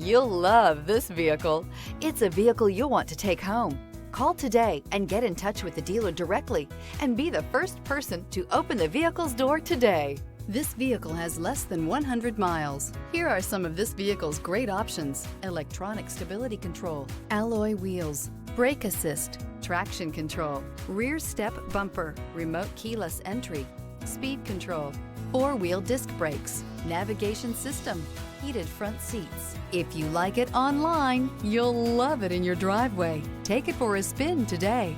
You'll love this vehicle. It's a vehicle you'll want to take home. Call today and get in touch with the dealer directly and be the first person to open the vehicle's door today. This vehicle has less than 100 miles. Here are some of this vehicle's great options: electronic stability control, alloy wheels, brake assist, traction control, rear step bumper, remote keyless entry, speed control, four-wheel disc brakes, navigation system, heated front seats. If you like it online, you'll love it in your driveway. Take it for a spin today.